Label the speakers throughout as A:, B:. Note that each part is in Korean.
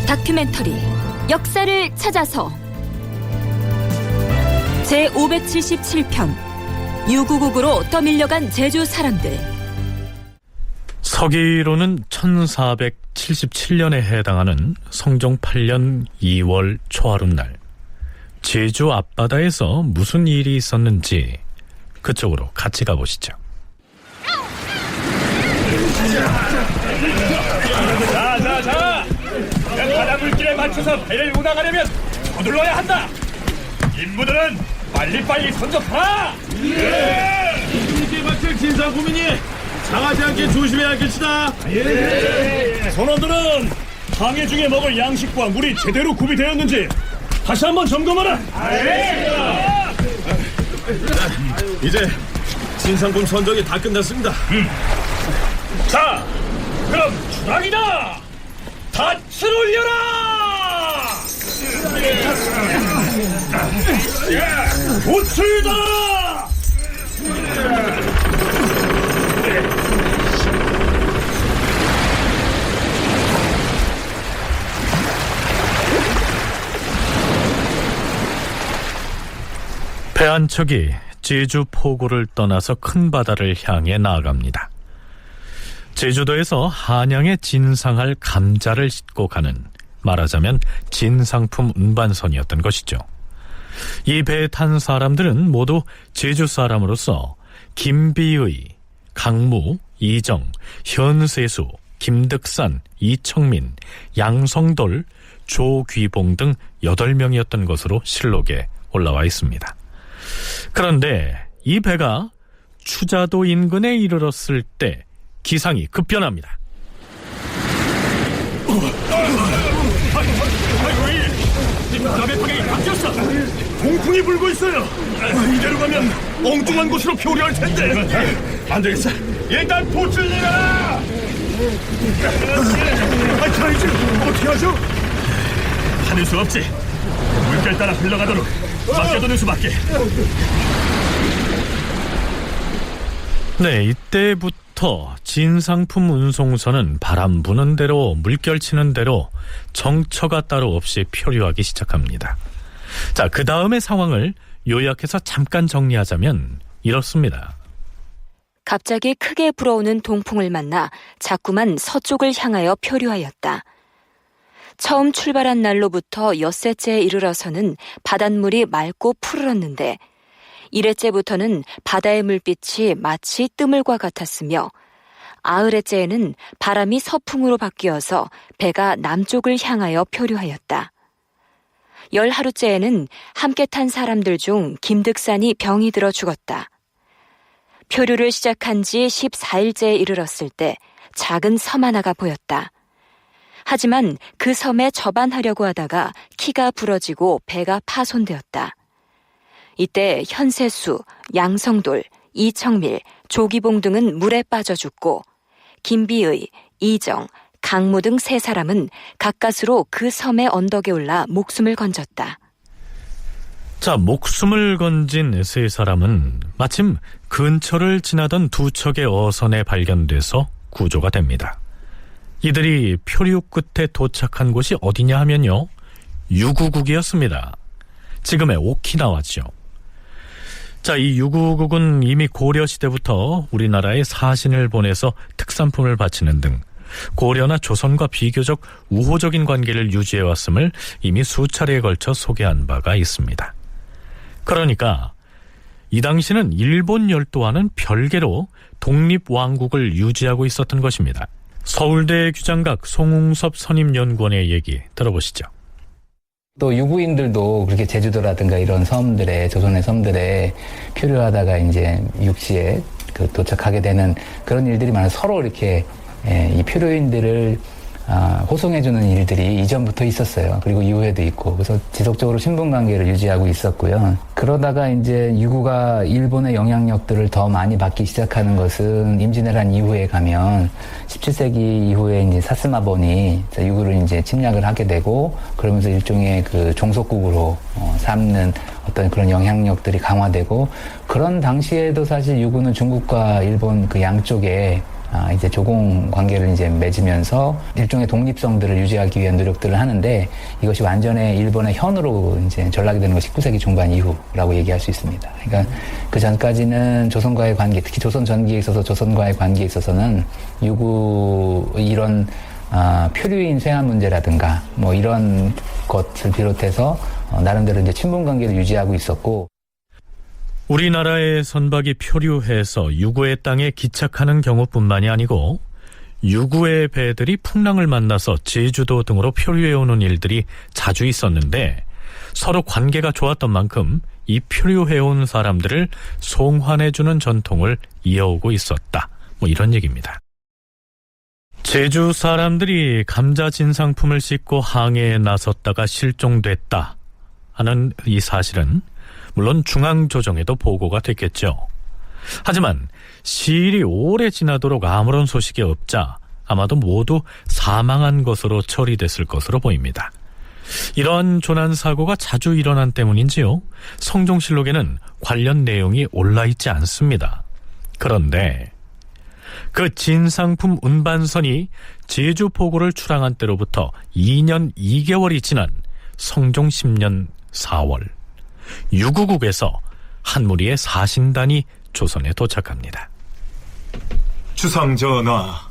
A: 다큐멘터리 역사를 찾아서 제577편 유구국으로 떠밀려간 제주 사람들.
B: 서기로는 1477년에 해당하는 성종 8년 2월 초하룻날, 제주 앞바다에서 무슨 일이 있었는지 그쪽으로 같이 가보시죠.
C: 자! 바다 물길에 맞춰서 배를 운항하려면 서둘러야 한다. 임무들은 빨리빨리 선적하라.
D: 이게 맡길 진상고민이 상하지 않게 조심해야 겠시다.
C: 선원들은 항해 중에 먹을 양식과 물이 제대로 구비되었는지 다시 한번 점검하라.
D: 이제 진상품 선적이 다 끝났습니다.
C: 자, 그럼 출항이다. 닻을 올려라. 돛을 달아라.
B: 배 한 척이 제주 포구를 떠나서 큰 바다를 향해 나아갑니다. 제주도에서 한양에 진상할 감자를 싣고 가는, 말하자면 진상품 운반선이었던 것이죠. 이 배에 탄 사람들은 모두 제주 사람으로서 김비의, 강무, 이정, 현세수, 김득산, 이청민, 양성돌, 조귀봉 등 8명이었던 것으로 실록에 올라와 있습니다. 그런데 이 배가 추자도 인근에 이르렀을 때 기상이 급변합니다.
C: 남의 방향이 바뀌었어. 동풍이 불고 있어요. 이대로 가면 엉뚱한 곳으로 표류할 텐데. 안 되겠어. 일단 돛을 내려라. 자, 이제 어떻게 하죠? 하는 수 없지. 물결 따라 흘러가도록 맡겨두는 수밖에.
B: 네, 이때부터 진상품 운송선은 바람 부는 대로, 물결 치는 대로 정처가 따로 없이 표류하기 시작합니다. 자, 그 다음의 상황을 요약해서 잠깐 정리하자면 이렇습니다.
A: 갑자기 크게 불어오는 동풍을 만나 자꾸만 서쪽을 향하여 표류하였다. 처음 출발한 날로부터 엿새째에 이르러서는 바닷물이 맑고 푸르렀는데, 일회째부터는 바다의 물빛이 마치 뜨물과 같았으며, 아흘째에는 바람이 서풍으로 바뀌어서 배가 남쪽을 향하여 표류하였다. 10하루째에는 함께 탄 사람들 중 김득산이 병이 들어 죽었다. 표류를 시작한 지 14일째에 이르렀을 때 작은 섬 하나가 보였다. 하지만 그 섬에 접안하려고 하다가 키가 부러지고 배가 파손되었다. 이때 현세수, 양성돌, 이청밀, 조기봉 등은 물에 빠져 죽고, 김비의, 이정, 강무 등 3사람은 가까스로 그 섬의 언덕에 올라 목숨을 건졌다.
B: 자, 목숨을 건진 3사람은 마침 근처를 지나던 2척의 어선에 발견돼서 구조가 됩니다. 이들이 표류 끝에 도착한 곳이 어디냐 하면요, 유구국이었습니다. 지금의 오키나와죠. 자, 이 유구국은 이미 고려시대부터 우리나라에 사신을 보내서 특산품을 바치는 등 고려나 조선과 비교적 우호적인 관계를 유지해왔음을 이미 수차례에 걸쳐 소개한 바가 있습니다. 그러니까 이 당시는 일본 열도와는 별개로 독립왕국을 유지하고 있었던 것입니다. 서울대 규장각 송웅섭 선임연구원의 얘기 들어보시죠.
E: 또 유구인들도 그렇게 제주도라든가 이런 섬들에, 조선의 섬들에 표류하다가 이제 육지에 도착하게 되는 그런 일들이 많아서 서로 이렇게 이 표류인들을 호송해주는 일들이 이전부터 있었어요. 그리고 이후에도 있고. 그래서 지속적으로 신분관계를 유지하고 있었고요. 그러다가 이제 유구가 일본의 영향력들을 더 많이 받기 시작하는 것은 임진왜란 이후에 가면 17세기 이후에 이제 사스마본이 유구를 이제 침략을 하게 되고, 그러면서 일종의 그 종속국으로 삼는 어떤 그런 영향력들이 강화되고, 그런 당시에도 사실 유구는 중국과 일본 그 양쪽에 이제 조공 관계를 이제 맺으면서 일종의 독립성들을 유지하기 위한 노력들을 하는데 이것이 완전히 일본의 현으로 이제 전락이 되는 것이 19세기 중반 이후라고 얘기할 수 있습니다. 그러니까 그 전까지는 조선과의 관계, 특히 조선 전기에 있어서 조선과의 관계에 있어서는 유구 이런 표류인 쇠한 문제라든가 뭐 이런 것을 비롯해서 나름대로 이제 친분 관계를 유지하고 있었고.
B: 우리나라의 선박이 표류해서 유구의 땅에 기착하는 경우뿐만이 아니고 유구의 배들이 풍랑을 만나서 제주도 등으로 표류해오는 일들이 자주 있었는데 서로 관계가 좋았던 만큼 이 표류해온 사람들을 송환해주는 전통을 이어오고 있었다. 뭐 이런 얘기입니다. 제주 사람들이 감자 진상품을 싣고 항해에 나섰다가 실종됐다 하는 이 사실은 물론 중앙조정에도 보고가 됐겠죠. 하지만 시일이 오래 지나도록 아무런 소식이 없자 아마도 모두 사망한 것으로 처리됐을 것으로 보입니다. 이러한 조난사고가 자주 일어난 때문인지요, 성종실록에는 관련 내용이 올라있지 않습니다. 그런데 그 진상품 운반선이 제주포구를 출항한 때로부터 2년 2개월이 지난 성종 10년 4월 유구국에서 한 무리의 사신단이 조선에 도착합니다.
C: 주상전하,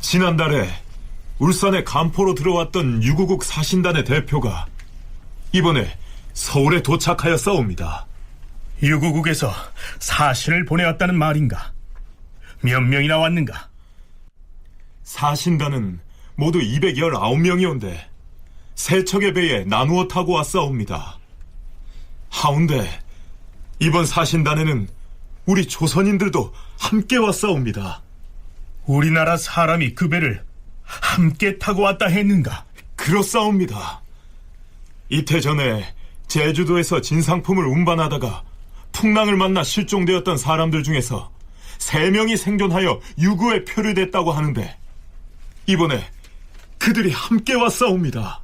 C: 지난달에 울산의 간포로 들어왔던 유구국 사신단의 대표가 이번에 서울에 도착하였사옵니다.
D: 유구국에서 사신을 보내왔다는 말인가? 몇 명이나 왔는가?
C: 사신단은 모두 219명이온데 세 척의 배에 나누어 타고 왔사옵니다. 하운데 이번 사신단에는 우리 조선인들도 함께 왔사옵니다.
D: 우리나라 사람이 그 배를 함께 타고 왔다 했는가?
C: 그렇사옵니다. 이태 전에 제주도에서 진상품을 운반하다가 풍랑을 만나 실종되었던 사람들 중에서 3명이 생존하여 유구에 표류됐다고 하는데 이번에 그들이 함께 왔사옵니다.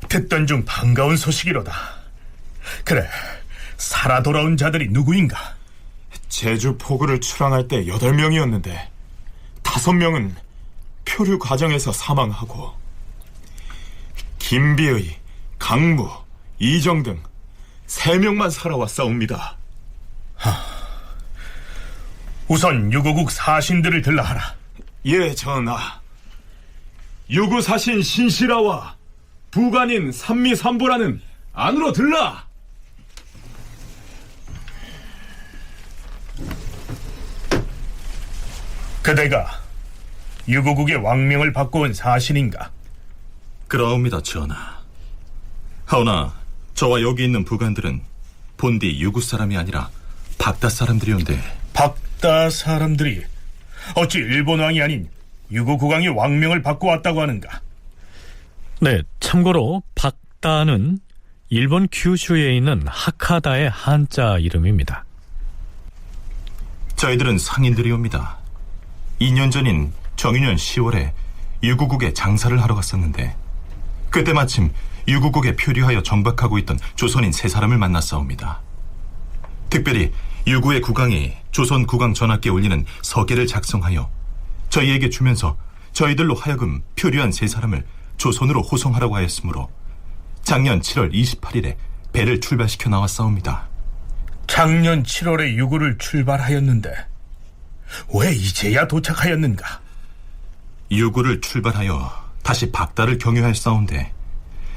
D: 듣던 중 반가운 소식이로다. 그래, 살아 돌아온 자들이 누구인가?
C: 제주 포구를 출항할 때 8명이었는데 5명은 표류 과정에서 사망하고 김비의, 강무, 이정 등 3명만 살아왔사옵니다.
D: 우선 유구국 사신들을 들라하라.
C: 예, 전하. 유구 사신 신시라와 부관인 삼미삼부라는 안으로 들라.
D: 그대가 유구국의 왕명을 받고 온 사신인가?
F: 그러옵니다, 전하. 하오나 저와 여기 있는 부관들은 본디 유구 사람이 아니라 박다 사람들이온데.
D: 박다 사람들이 어찌 일본 왕이 아닌 유구 국왕의 왕명을 받고 왔다고 하는가?
B: 네, 참고로 박다는 일본 큐슈에 있는 하카다의 한자 이름입니다.
F: 저희들은 상인들이옵니다. 2년 전인 정유년 10월에 유구국에 장사를 하러 갔었는데 그때 마침 유구국에 표류하여 정박하고 있던 조선인 3사람을 만났사옵니다. 특별히 유구의 국왕이 조선 국왕 전하께 올리는 서계를 작성하여 저희에게 주면서 저희들로 하여금 표류한 3사람을 조선으로 호송하라고 하였으므로 작년 7월 28일에 배를 출발시켜 나왔사옵니다.
D: 작년 7월에 유구를 출발하였는데 왜 이제야 도착하였는가?
F: 유구를 출발하여 다시 박다를 경유하였사온데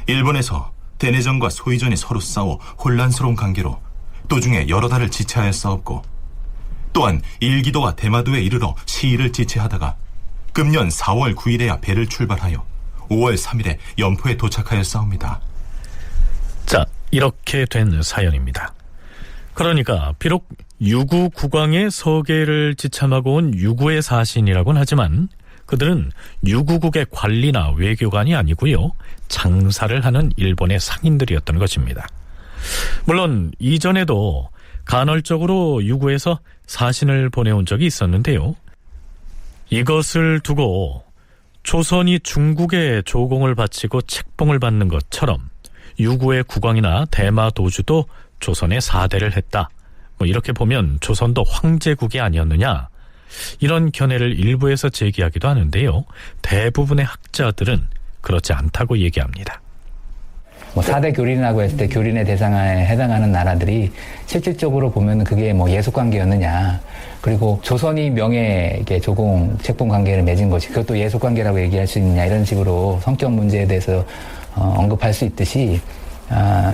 F: 일본에서 대내전과 소이전이 서로 싸워 혼란스러운 관계로 도중에 여러 달을 지체하였사옵고 또한 일기도와 대마도에 이르러 시일을 지체하다가 금년 4월 9일에야 배를 출발하여 5월 3일에 연포에 도착하였사옵니다.
B: 자, 이렇게 된 사연입니다. 그러니까 비록 유구 국왕의 서계를 지참하고 온 유구의 사신이라고는 하지만 그들은 유구국의 관리나 외교관이 아니고요, 장사를 하는 일본의 상인들이었던 것입니다. 물론 이전에도 간헐적으로 유구에서 사신을 보내온 적이 있었는데요, 이것을 두고 조선이 중국에 조공을 바치고 책봉을 받는 것처럼 유구의 국왕이나 대마도주도 조선에 사대를 했다, 뭐 이렇게 보면 조선도 황제국이 아니었느냐, 이런 견해를 일부에서 제기하기도 하는데요. 대부분의 학자들은 그렇지 않다고 얘기합니다.
E: 4대 교린이라고 했을 때 교린의 대상에 해당하는 나라들이 실질적으로 보면 그게 예속 관계였느냐. 그리고 조선이 명예 조공 책봉 관계를 맺은 것이 그것도 예속 관계라고 얘기할 수 있느냐. 이런 식으로 성격 문제에 대해서 언급할 수 있듯이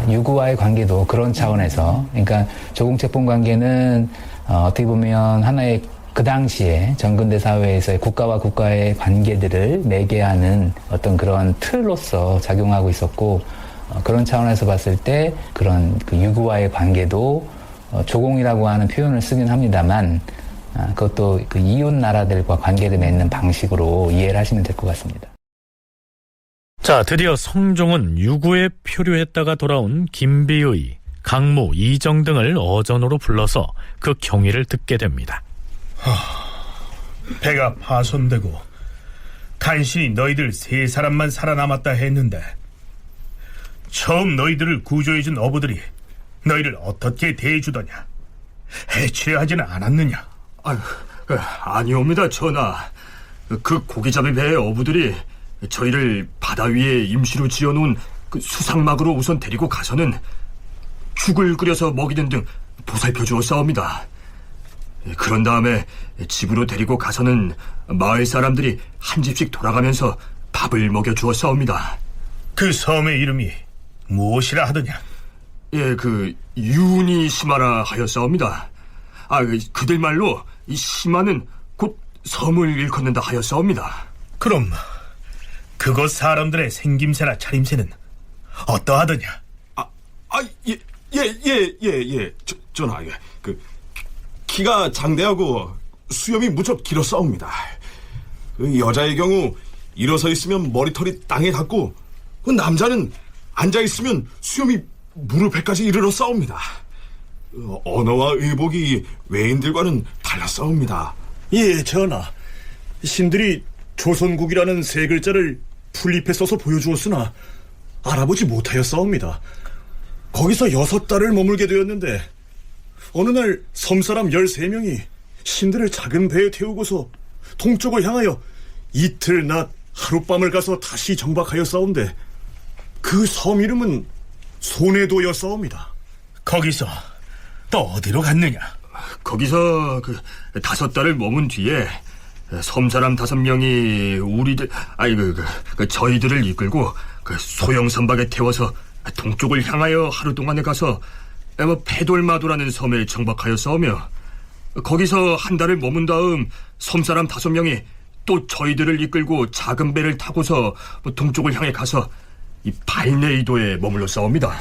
E: 유구와의 관계도 그런 차원에서, 그러니까 조공 책봉 관계는 어떻게 보면 하나의 그 당시에 전근대 사회에서의 국가와 국가의 관계들을 매개하는 어떤 그런 틀로서 작용하고 있었고, 그런 차원에서 봤을 때 그런 그 유구와의 관계도 조공이라고 하는 표현을 쓰긴 합니다만, 그것도 그 이웃 나라들과 관계를 맺는 방식으로 이해를 하시면 될 것 같습니다.
B: 자, 드디어 성종은 유구에 표류했다가 돌아온 김비의, 강무, 이정 등을 어전으로 불러서 그 경위를 듣게 됩니다.
D: 배가 파손되고 간신히 너희들 3사람만 살아남았다 했는데, 처음 너희들을 구조해준 어부들이 너희를 어떻게 대해주더냐? 해치려 하지는 않았느냐?
C: 아니옵니다, 전하. 그 고기잡이 배의 어부들이 저희를 바다 위에 임시로 지어놓은 그 수상막으로 우선 데리고 가서는 죽을 끓여서 먹이는 등 보살펴 주었사옵니다. 그런 다음에 집으로 데리고 가서는 마을 사람들이 한 집씩 돌아가면서 밥을 먹여 주었사옵니다.
D: 그 섬의 이름이 무엇이라 하더냐?
C: 예, 유니 시마라 하였사옵니다. 그들 말로 이 시마는 곧 섬을 일컫는다 하였사옵니다.
D: 그럼 그곳 사람들의 생김새나 차림새는 어떠하더냐?
G: 전하, 키가 장대하고 수염이 무척 길었사옵니다. 여자의 경우 일어서 있으면 머리털이 땅에 닿고, 남자는 앉아 있으면 수염이 무릎에까지 이르러 싸웁니다. 언어와 의복이 외인들과는 달랐사옵니다.
D: 예, 전하. 신들이 조선국이라는 3글자를 풀잎에 써서 보여주었으나 알아보지 못하였사옵니다. 거기서 6달을 머물게 되었는데, 어느 날 섬사람 13명이 신들을 작은 배에 태우고서 동쪽을 향하여 이틀 낮 하룻밤을 가서 다시 정박하였사온데, 그 섬 이름은 소내도였사옵니다. 거기서 또 어디로 갔느냐?
C: 거기서 5달을 머문 뒤에 섬사람 5명이 우리들, 저희들을 이끌고 소형 선박에 태워서 동쪽을 향하여 하루 동안에 가서 페돌마도라는 섬에 정박하였사오며, 거기서 한 달을 머문 다음 섬사람 5명이 또 저희들을 이끌고 작은 배를 타고서 동쪽을 향해 가서 이 발네이도에 머물러 싸웁니다.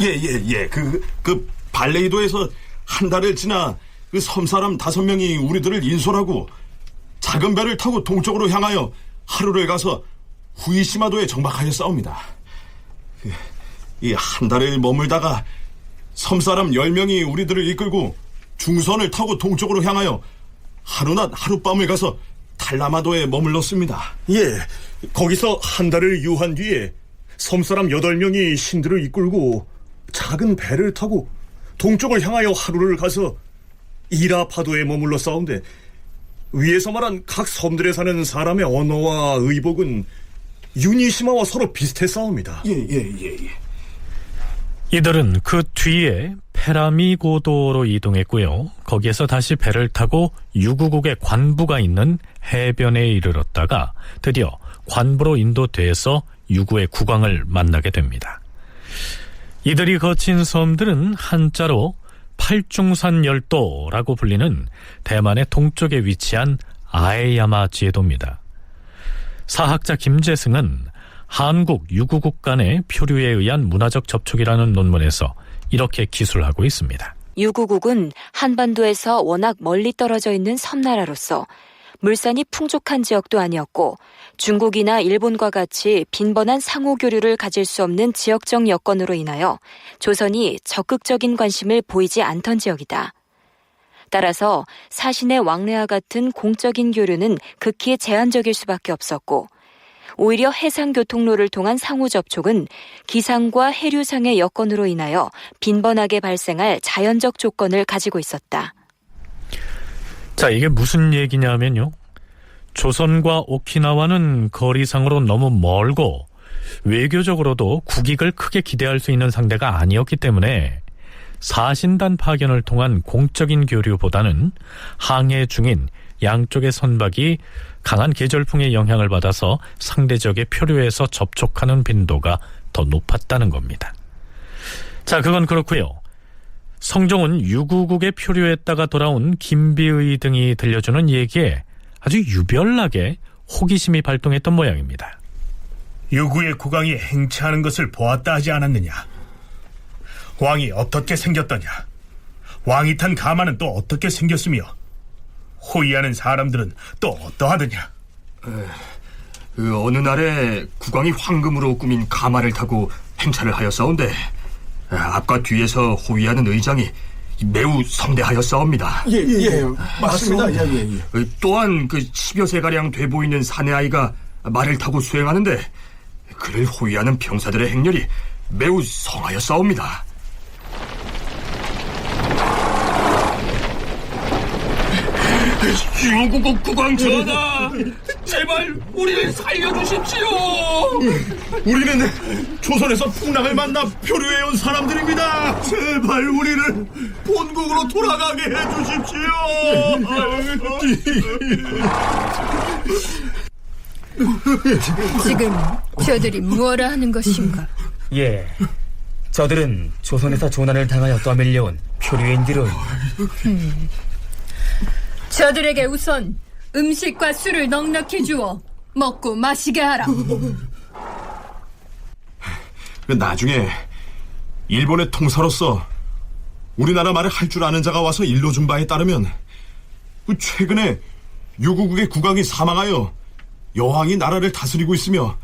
G: 그 발레이도에서 한 달을 지나 그 섬사람 5명이 우리들을 인솔하고 작은 배를 타고 동쪽으로 향하여 하루를 가서 후이시마도에 정박하였사옵니다. 이 한 달을 머물다가 섬사람 10명이 우리들을 이끌고 중선을 타고 동쪽으로 향하여 하루낮 하룻밤을 가서 탈라마도에 머물렀습니다.
D: 예, 거기서 한 달을 유한 뒤에 섬사람 8명이 신들을 이끌고 작은 배를 타고 동쪽을 향하여 하루를 가서 이라파도에 머물러 싸운데, 위에서 말한 각 섬들에 사는 사람의 언어와 의복은 유니시마와 서로 비슷했사옵니다.
B: 이들은 그 뒤에 페라미고도로 이동했고요. 거기에서 다시 배를 타고 유구국의 관부가 있는 해변에 이르렀다가 드디어 관부로 인도돼서 유구의 국왕을 만나게 됩니다. 이들이 거친 섬들은 한자로 팔중산 열도라고 불리는 대만의 동쪽에 위치한 아에야마 제도입니다. 사학자 김재승은 한국 유구국 간의 표류에 의한 문화적 접촉이라는 논문에서 이렇게 기술하고 있습니다.
A: 유구국은 한반도에서 워낙 멀리 떨어져 있는 섬나라로서 물산이 풍족한 지역도 아니었고, 중국이나 일본과 같이 빈번한 상호 교류를 가질 수 없는 지역적 여건으로 인하여 조선이 적극적인 관심을 보이지 않던 지역이다. 따라서 사신의 왕래와 같은 공적인 교류는 극히 제한적일 수밖에 없었고, 오히려 해상교통로를 통한 상호 접촉은 기상과 해류상의 여건으로 인하여 빈번하게 발생할 자연적 조건을 가지고 있었다.
B: 자, 이게 무슨 얘기냐면요. 조선과 오키나와는 거리상으로 너무 멀고 외교적으로도 국익을 크게 기대할 수 있는 상대가 아니었기 때문에 사신단 파견을 통한 공적인 교류보다는 항해 중인 양쪽의 선박이 강한 계절풍의 영향을 받아서 상대적의 표류에서 접촉하는 빈도가 더 높았다는 겁니다. 자, 그건 그렇고요. 성종은 유구국에 표류했다가 돌아온 김비의 등이 들려주는 얘기에 아주 유별나게 호기심이 발동했던 모양입니다.
H: 유구의 국왕이 행차하는 것을 보았다 하지 않았느냐? 왕이 어떻게 생겼더냐? 왕이 탄 가마는 또 어떻게 생겼으며 호위하는 사람들은 또 어떠하더냐?
C: 어느 날에 국왕이 황금으로 꾸민 가마를 타고 행차를 하였사온데 앞과 뒤에서 호위하는 의장이 매우 성대하였사옵니다.
G: 예, 맞습니다. 예.
C: 또한 그 10여 세가량 돼 보이는 사내아이가 말을 타고 수행하는데 그를 호위하는 병사들의 행렬이 매우 성하였사옵니다.
I: 유구국 국왕 전하, 제발 우리를 살려주십시오.
G: 우리는 조선에서 풍랑을 만나 표류해온 사람들입니다. 제발 우리를 본국으로 돌아가게 해주십시오.
J: 지금 저들이 무엇라 하는 것인가?
K: 예, 저들은 조선에서 조난을 당하여 떠밀려온 표류인들은
J: 저들에게 우선 음식과 술을 넉넉히 주어 먹고 마시게 하라.
G: 나중에 일본의 통사로서 우리나라 말을 할 줄 아는 자가 와서 일러준 바에 따르면 최근에 유구국의 국왕이 사망하여 여왕이 나라를 다스리고 있으며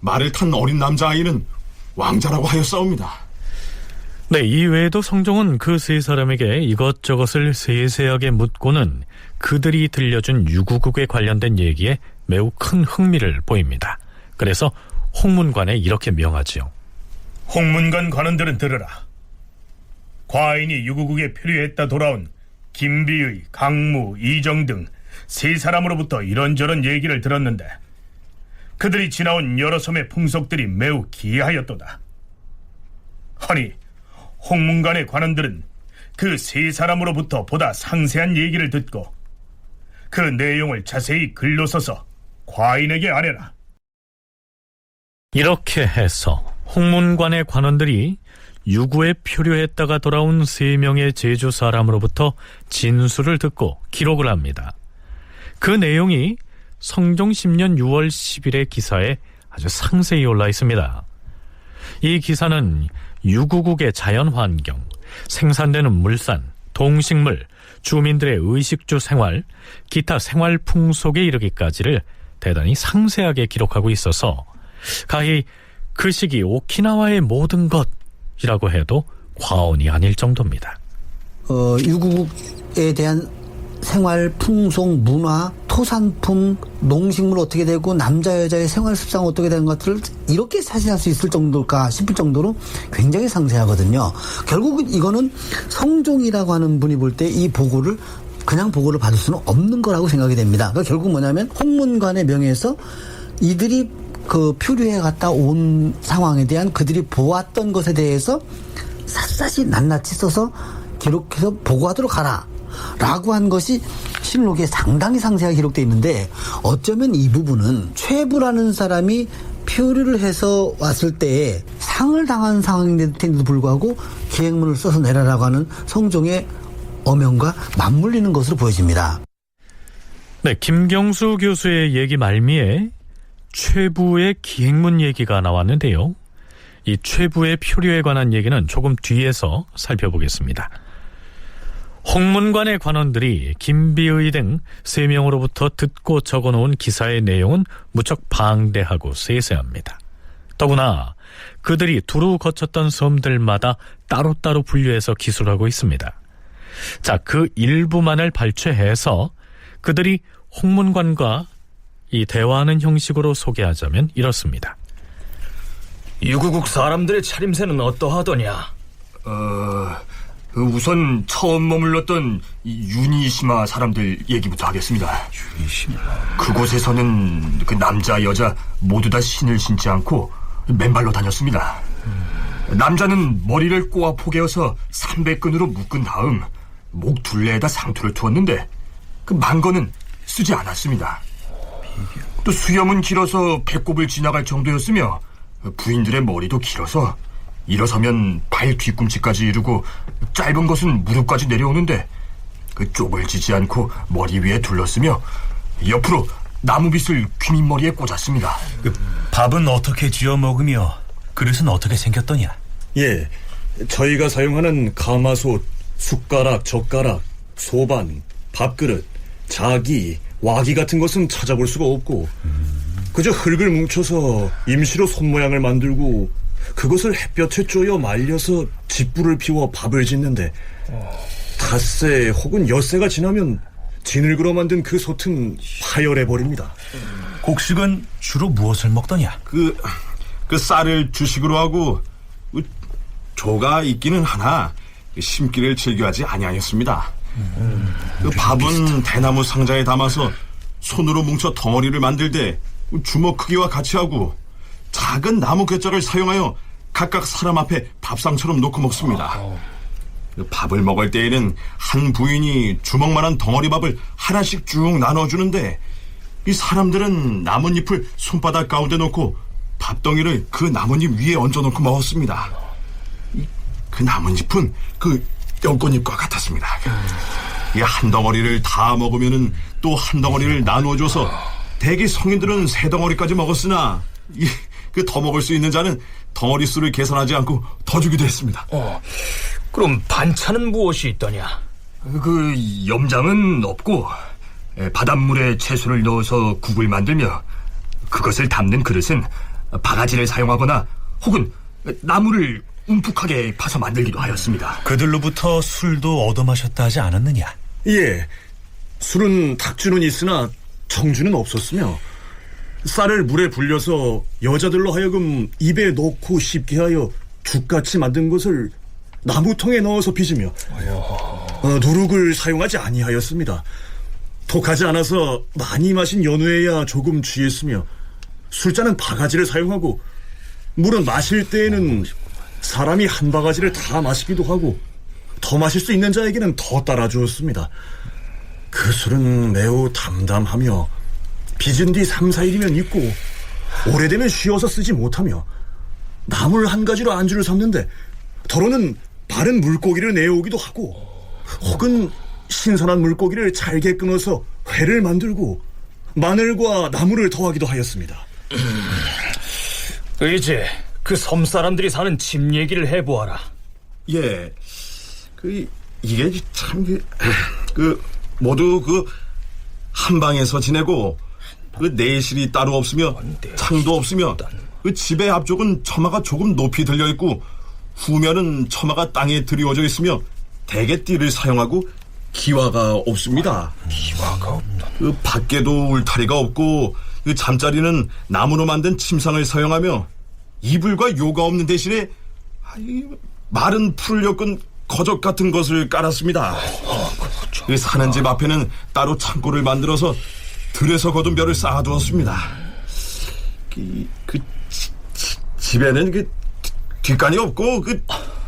G: 말을 탄 어린 남자아이는 왕자라고 하였사옵니다.
B: 네, 이외에도 성종은 그 세 사람에게 이것저것을 세세하게 묻고는 그들이 들려준 유구국에 관련된 얘기에 매우 큰 흥미를 보입니다. 그래서 홍문관에 이렇게 명하지요.
H: 홍문관 관원들은 들으라. 과인이 유구국에 표류했다 돌아온 김비의, 강무, 이정 등 세 사람으로부터 이런저런 얘기를 들었는데 그들이 지나온 여러 섬의 풍속들이 매우 기이하였도다. 허니 홍문관의 관원들은 그 세 사람으로부터 보다 상세한 얘기를 듣고 그 내용을 자세히 글로 써서 과인에게 아뢰라.
B: 이렇게 해서 홍문관의 관원들이 유구에 표류했다가 돌아온 3명의 제주 사람으로부터 진술을 듣고 기록을 합니다. 그 내용이 성종 10년 6월 10일의 기사에 아주 상세히 올라 있습니다. 이 기사는 유구국의 자연환경, 생산되는 물산, 동식물, 주민들의 의식주 생활, 기타 생활 풍속에 이르기까지를 대단히 상세하게 기록하고 있어서 가히 그 시기 오키나와의 모든 것이라고 해도 과언이 아닐 정도입니다.
L: 유구국에 대한 생활, 풍속, 문화, 토산품, 농식물 어떻게 되고 남자 여자의 생활 습성 어떻게 되는 것들을 이렇게 사실할 수 있을 정도일까 싶을 정도로 굉장히 상세하거든요. 결국은 이거는 성종이라고 하는 분이 볼 때 이 보고를 그냥 보고를 받을 수는 없는 거라고 생각이 됩니다. 그러니까 결국 뭐냐면 홍문관의 명예에서 이들이 그 표류해 갔다 온 상황에 대한 그들이 보았던 것에 대해서 샅샅이 낱낱이 써서 기록해서 보고하도록 하라 라고 한 것이 실록에 상당히 상세하게 기록되어 있는데 어쩌면 이 부분은 최부라는 사람이 표류를 해서 왔을 때에 상을 당한 상황인데도 불구하고 기행문을 써서 내라라고 하는 성종의 어명과 맞물리는 것으로 보여집니다.
B: 네, 김경수 교수의 얘기 말미에 최부의 기행문 얘기가 나왔는데요. 이 최부의 표류에 관한 얘기는 조금 뒤에서 살펴보겠습니다. 홍문관의 관원들이 김비의 등 3명으로부터 듣고 적어놓은 기사의 내용은 무척 방대하고 세세합니다. 더구나 그들이 두루 거쳤던 섬들마다 따로따로 분류해서 기술하고 있습니다. 자, 그 일부만을 발췌해서 그들이 홍문관과 이 대화하는 형식으로 소개하자면 이렇습니다.
K: 유구국 사람들의 차림새는 어떠하더냐?
C: 우선 처음 머물렀던 이 유니시마 사람들 얘기부터 하겠습니다. 그곳에서는 그 남자 여자 모두 다 신을 신지 않고 맨발로 다녔습니다. 남자는 머리를 꼬아 포개어서 300근으로 묶은 다음 목 둘레에다 상투를 투었는데 그 만거는 쓰지 않았습니다. 또 수염은 길어서 배꼽을 지나갈 정도였으며 부인들의 머리도 길어서 일어서면 발 뒤꿈치까지 이르고 짧은 것은 무릎까지 내려오는데 그 쪽을 지지 않고 머리 위에 둘렀으며 옆으로 나무빗을 귀밑머리에 꽂았습니다.
H: 그 밥은 어떻게 지어 먹으며 그릇은 어떻게 생겼더냐?
D: 예, 저희가 사용하는 가마솥, 숟가락, 젓가락, 소반, 밥그릇, 자기, 와기 같은 것은 찾아볼 수가 없고 그저 흙을 뭉쳐서 임시로 손 모양을 만들고 그것을 햇볕에 쪼여 말려서 짓불을 피워 밥을 짓는데 닷새 혹은 엿새가 지나면 지늘그러 만든 그 솥은 파열해버립니다.
H: 곡식은 주로 무엇을 먹더냐?
G: 그 쌀을 주식으로 하고 조가 있기는 하나 심기를 즐겨하지 아니하였습니다. 그 밥은 대나무 상자에 담아서 손으로 뭉쳐 덩어리를 만들 때 주먹 크기와 같이 하고 작은 나무 괴짝을 사용하여 각각 사람 앞에 밥상처럼 놓고 먹습니다. 밥을 먹을 때에는 한 부인이 주먹만한 덩어리 밥을 하나씩 쭉 나눠주는데 이 사람들은 나뭇잎을 손바닥 가운데 놓고 밥덩이를 그 나뭇잎 위에 얹어놓고 먹었습니다. 그 나뭇잎은 그 연꽃잎과 같았습니다. 이 한 덩어리를 다 먹으면은 또 한 덩어리를 나누어줘서 대개 성인들은 3덩어리까지 먹었으나 그 더 먹을 수 있는 자는 덩어리 수를 계산하지 않고 더 주기도 했습니다.
K: 그럼 반찬은 무엇이 있더냐?
C: 그 염장은 없고 바닷물에 채소를 넣어서 국을 만들며 그것을 담는 그릇은 바가지를 사용하거나 혹은 나무를 움푹하게 파서 만들기도 하였습니다.
H: 그들로부터 술도 얻어 마셨다 하지 않았느냐?
D: 예, 술은 탁주는 있으나 청주는 없었으며 쌀을 물에 불려서 여자들로 하여금 입에 넣고 씹게 하여 죽같이 만든 것을 나무통에 넣어서 빚으며 누룩을 사용하지 아니하였습니다. 독하지 않아서 많이 마신 연후에야 조금 취했으며 술잔은 바가지를 사용하고 물은 마실 때에는 사람이 한 바가지를 다 마시기도 하고 더 마실 수 있는 자에게는 더 따라주었습니다. 그 술은 매우 담담하며 빚은 뒤 3, 4일이면 있고 오래되면 쉬어서 쓰지 못하며 나물 한 가지로 안주를 삼는데 더러는 바른 물고기를 내오기도 하고 혹은 신선한 물고기를 잘게 끊어서 회를 만들고 마늘과 나물을 더하기도 하였습니다.
K: 이제 그 섬 사람들이 사는 집 얘기를 해보아라.
G: 예, 이게 참 모두 한 방에서 지내고 내실이 따로 없으며 창도 없으며 집의 앞쪽은 처마가 조금 높이 들려 있고 후면은 처마가 땅에 드리워져 있으며 대개 띠를 사용하고 기와가 없습니다.
K: 기와가 없다.
G: 밖에도 울타리가 없고 잠자리는 나무로 만든 침상을 사용하며 이불과 요가 없는 대신에 마른 풀을 엮은 거적 같은 것을 깔았습니다. 사는 집 앞에는 따로 창고를 만들어서 들에서 거둔 벼를 쌓아두었습니다. 집에는 뒷간이 없고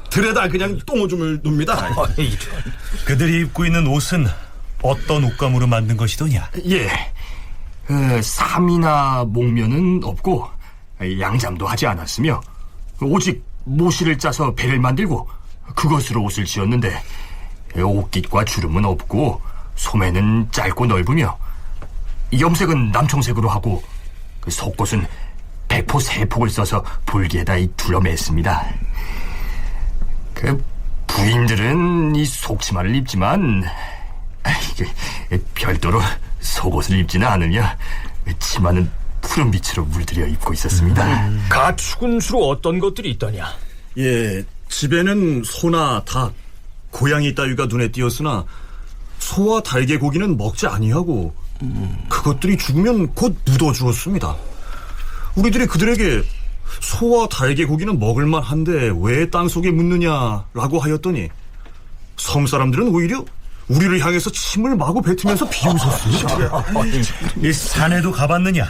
G: 들에다 그냥 똥오줌을 눕니다.
H: 그들이 입고 있는 옷은 어떤 옷감으로 만든 것이더냐?
C: 예, 삼이나 목면은 없고 양잠도 하지 않았으며 오직 모시를 짜서 배를 만들고 그것으로 옷을 지었는데 옷깃과 주름은 없고 소매는 짧고 넓으며 염색은 남청색으로 하고 속옷은 백포 세폭을 써서 볼기에다 둘러맸습니다. 부인들은 이 속치마를 입지만 별도로 속옷을 입지는 않으며 치마는 푸른 빛으로 물들여 입고 있었습니다.
K: 가축은 주로 어떤 것들이 있더냐?
D: 예, 집에는 소나 닭, 고양이 따위가 눈에 띄었으나 소와 닭의 고기는 먹지 아니하고 그것들이 죽으면 곧 묻어주었습니다. 우리들이 그들에게 소와 닭의 고기는 먹을만한데 왜 땅속에 묻느냐라고 하였더니 섬 사람들은 오히려 우리를 향해서 침을 마구 뱉으면서 비웃었어요.
H: 이 산에도 가봤느냐?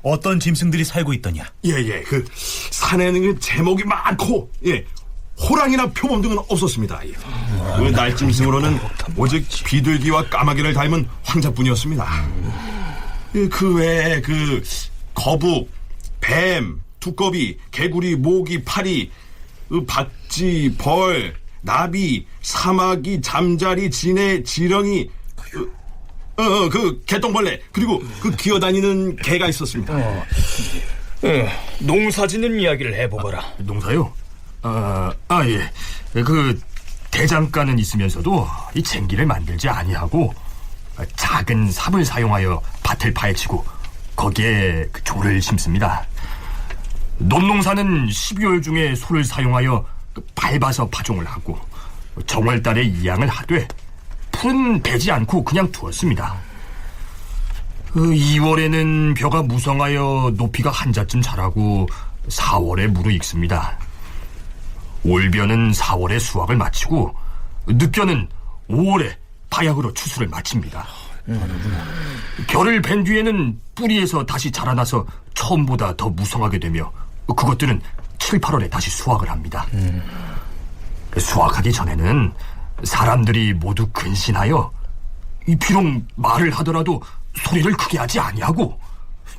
H: 어떤 짐승들이 살고 있더냐?
G: 예, 그 산에는 그 제목이 많고, 예, 호랑이나 표범 등은 없었습니다. 예. 그 날짐승으로는 오직 비둘기와 까마귀를 닮은 황자뿐이었습니다. 예, 그 외에 그 거북, 뱀, 두꺼비, 개구리, 모기, 파리, 박쥐, 벌, 나비, 사마귀, 잠자리, 지네, 지렁이, 그 개똥벌레, 그리고 그 기어다니는 개가 있었습니다.
K: 농사짓는 이야기를 해보거라.
C: 농사요? 예. 그 대장간은 있으면서도 이 쟁기를 만들지 아니하고 작은 삽을 사용하여 밭을 파헤치고 거기에 그 조를 심습니다. 논농사는 12월 중에 소를 사용하여 밟아서 파종을 하고 정월달에 이양을 하되 풀은 베지 않고 그냥 두었습니다. 2월에는 벼가 무성하여 높이가 한자쯤 자라고 4월에 무르익습니다. 올벼는 4월에 수확을 마치고 늦벼는 5월에 바약으로 추수를 마칩니다. 벼를 벤 뒤에는 뿌리에서 다시 자라나서 처음보다 더 무성하게 되며 그것들은 7, 8월에 다시 수확을 합니다. 수확하기 전에는 사람들이 모두 근신하여 비록 말을 하더라도 소리를 크게 하지 아니하고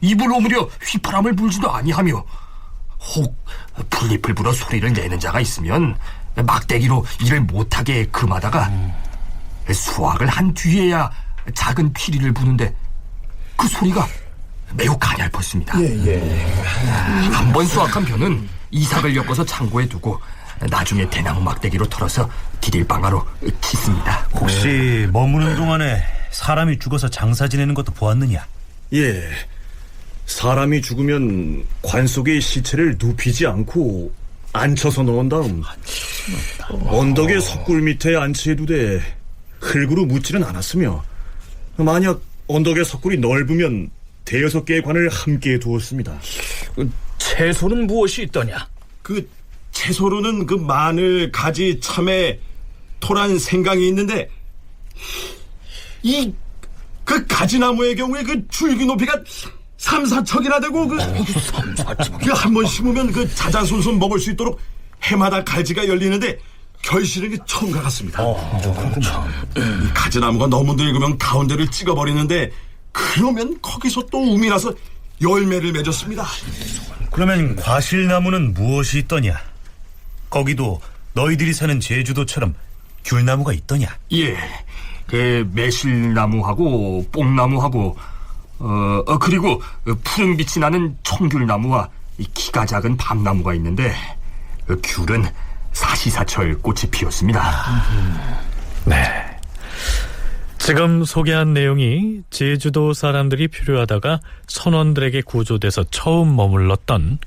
C: 입을 오므려 휘파람을 불지도 아니하며 혹 풀잎을 불어 소리를 내는 자가 있으면 막대기로 일을 못하게 금하다가 수확을 한 뒤에야 작은 피리를 부는데 그 소리가 매우 가냘펐습니다. 한 번 수확한 벼는 이삭을 엮어서 창고에 두고 나중에 대나무 막대기로 털어서 디딜방아로 찢습니다.
H: 혹시 머무는 동안에 사람이 죽어서 장사 지내는 것도 보았느냐?
D: 예, 사람이 죽으면 관 속에 시체를 눕히지 않고 앉혀서 넣은 다음 언덕의 석굴 밑에 안치해두되 흙으로 묻지는 않았으며 만약 언덕의 석굴이 넓으면 5-6개의 관을 함께 두었습니다.
K: 채소는 무엇이 있더냐?
G: 그 채소로는 그 마늘, 가지, 참외, 토란, 생강이 있는데 이 그 가지나무의 경우에 그 줄기 높이가 3-4척이나 되고 그 한 번 심으면 그 자자손손 먹을 수 있도록 해마다 가지가 열리는데 결실은 처음과 같습니다. 이 가지나무가 너무 늙으면 가운데를 찍어버리는데 그러면 거기서 또 움이 나서 열매를 맺었습니다.
H: 그러면 과실나무는 무엇이 있더냐? 거기도 너희들이 사는 제주도처럼 귤나무가 있더냐?
C: 예, 그 매실나무하고 뽕나무하고 그리고 푸른빛이 나는 청귤나무와 이 키가 작은 밤나무가 있는데 귤은 사시사철 꽃이 피었습니다.
B: 네. 지금 소개한 내용이 제주도 사람들이 필요하다가 선원들에게 구조돼서 처음 머물렀던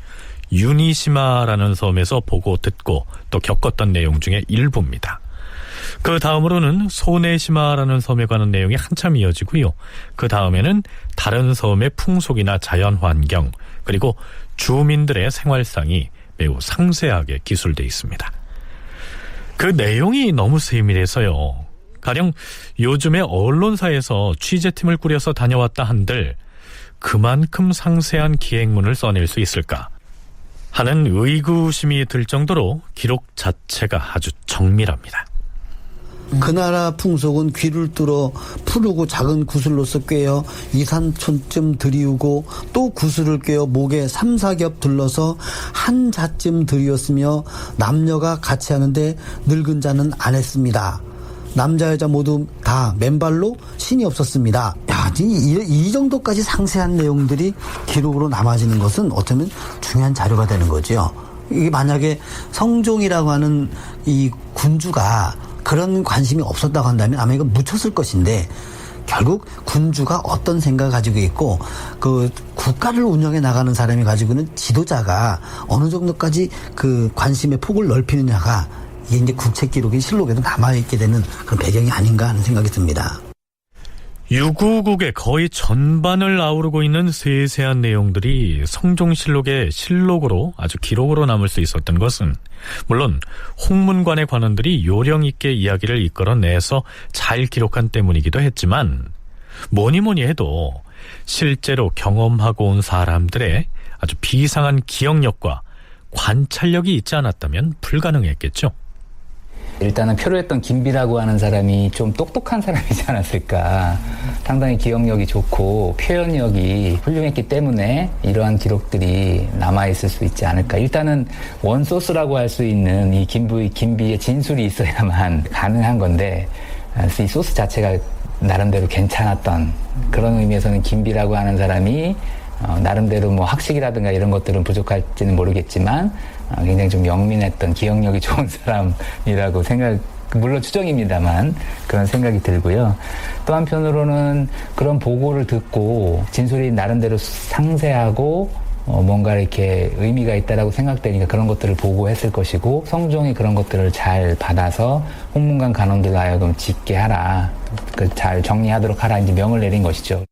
B: 유니시마라는 섬에서 보고 듣고 또 겪었던 내용 중에 일부입니다. 그 다음으로는 소네시마라는 섬에 관한 내용이 한참 이어지고요. 그 다음에는 다른 섬의 풍속이나 자연환경 그리고 주민들의 생활상이 매우 상세하게 기술되어 있습니다. 그 내용이 너무 세밀해서요. 가령 요즘에 언론사에서 취재팀을 꾸려서 다녀왔다 한들 그만큼 상세한 기획문을 써낼 수 있을까 하는 의구심이 들 정도로 기록 자체가 아주 정밀합니다.
L: 그 나라 풍속은 귀를 뚫어 푸르고 작은 구슬로서 꿰어 2-3촌쯤 들이우고 또 구슬을 꿰어 목에 3-4겹 둘러서 한 자쯤 들이었으며 남녀가 같이 하는데 늙은 자는 안 했습니다. 남자 여자 모두 다 맨발로 신이 없었습니다. 야, 이 정도까지 상세한 내용들이 기록으로 남아지는 것은 어쩌면 중요한 자료가 되는 거죠. 이게 만약에 성종이라고 하는 이 군주가 그런 관심이 없었다고 한다면 아마 이거 묻혔을 것인데 결국 군주가 어떤 생각을 가지고 있고 그 국가를 운영해 나가는 사람이 가지고 있는 지도자가 어느 정도까지 그 관심의 폭을 넓히느냐가 이게 이제 국책 기록의 실록에도 남아있게 되는 그런 배경이 아닌가 하는 생각이 듭니다.
B: 유구국의 거의 전반을 아우르고 있는 세세한 내용들이 성종실록의 실록으로 아주 기록으로 남을 수 있었던 것은 물론 홍문관의 관원들이 요령 있게 이야기를 이끌어내서 잘 기록한 때문이기도 했지만 뭐니 해도 실제로 경험하고 온 사람들의 아주 비상한 기억력과 관찰력이 있지 않았다면 불가능했겠죠.
E: 일단은 표류했던 김비라고 하는 사람이 좀 똑똑한 사람이지 않았을까. 상당히 기억력이 좋고 표현력이 훌륭했기 때문에 이러한 기록들이 남아있을 수 있지 않을까. 일단은 원소스라고 할 수 있는 이 김비의 진술이 있어야만 가능한 건데, 이 소스 자체가 나름대로 괜찮았던 그런 의미에서는 김비라고 하는 사람이 나름대로 뭐 학식이라든가 이런 것들은 부족할지는 모르겠지만 굉장히 좀 영민했던 기억력이 좋은 사람이라고 물론 추정입니다만 그런 생각이 들고요. 또 한편으로는 그런 보고를 듣고 진술이 나름대로 상세하고 뭔가 이렇게 의미가 있다라고 생각되니까 그런 것들을 보고했을 것이고, 성종이 그런 것들을 잘 받아서 홍문관 간원들로 하여금 짓게 하라, 잘 정리하도록 하라 이제 명을 내린 것이죠.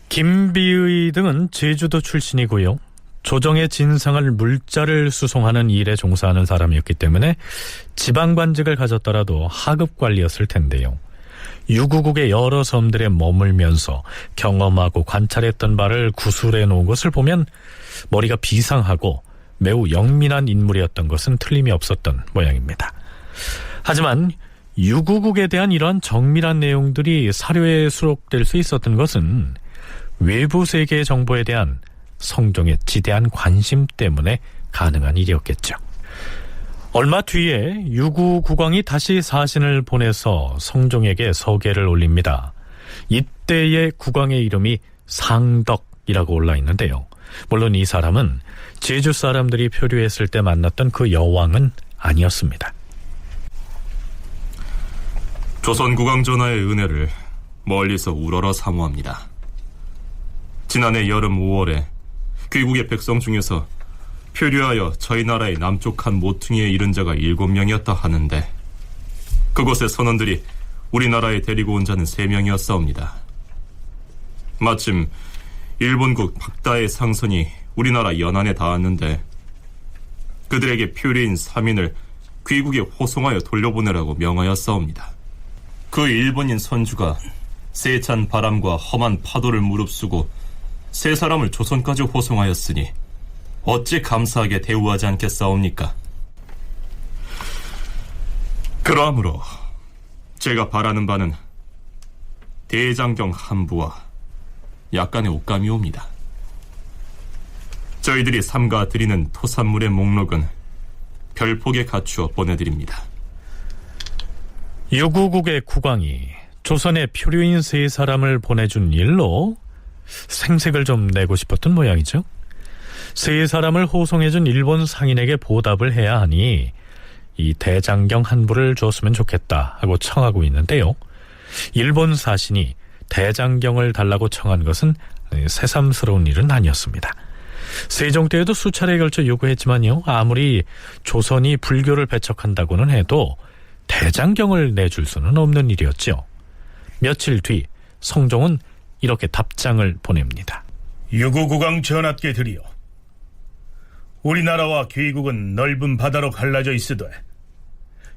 B: 김비의 등은 제주도 출신이고요. 조정의 진상을 물자를 수송하는 일에 종사하는 사람이었기 때문에 지방관직을 가졌더라도 하급관리였을 텐데요. 유구국의 여러 섬들에 머물면서 경험하고 관찰했던 바를 구술해 놓은 것을 보면 머리가 비상하고 매우 영민한 인물이었던 것은 틀림이 없었던 모양입니다. 하지만 유구국에 대한 이러한 정밀한 내용들이 사료에 수록될 수 있었던 것은 외부 세계의 정보에 대한 성종의 지대한 관심 때문에 가능한 일이었겠죠. 얼마 뒤에 유구국왕이 다시 사신을 보내서 성종에게 서계를 올립니다. 이때의 국왕의 이름이 상덕이라고 올라 있는데요. 물론 이 사람은 제주 사람들이 표류했을 때 만났던 그 여왕은 아니었습니다.
F: 조선 국왕 전하의 은혜를 멀리서 우러러 사모합니다. 지난해 여름 5월에 귀국의 백성 중에서 표류하여 저희 나라의 남쪽 한 모퉁이에 이른 자가 7명이었다 하는데, 그곳의 선원들이 우리나라에 데리고 온 자는 3명이었사옵니다. 마침 일본국 박다의 상선이 우리나라 연안에 닿았는데 그들에게 표류인 3인을 귀국에 호송하여 돌려보내라고 명하였사옵니다. 그 일본인 선주가 세찬 바람과 험한 파도를 무릅쓰고 3사람을 조선까지 호송하였으니 어찌 감사하게 대우하지 않겠사옵니까? 그러므로 제가 바라는 바는 대장경 한부와 약간의 옷감이옵니다. 저희들이 삼가 드리는 토산물의 목록은 별폭에 갖추어 보내드립니다.
B: 유구국의 국왕이 조선에 표류인 3사람을 보내준 일로 생색을 좀 내고 싶었던 모양이죠. 3사람을 호송해준 일본 상인에게 보답을 해야 하니 이 대장경 한부를 줬으면 좋겠다 하고 청하고 있는데요. 일본 사신이 대장경을 달라고 청한 것은 새삼스러운 일은 아니었습니다. 세종 때에도 수차례에 걸쳐 요구했지만요, 아무리 조선이 불교를 배척한다고는 해도 대장경을 내줄 수는 없는 일이었죠. 며칠 뒤 성종은 이렇게 답장을 보냅니다.
H: 유구국왕 전하께 드리오. 우리나라와 귀국은 넓은 바다로 갈라져 있으되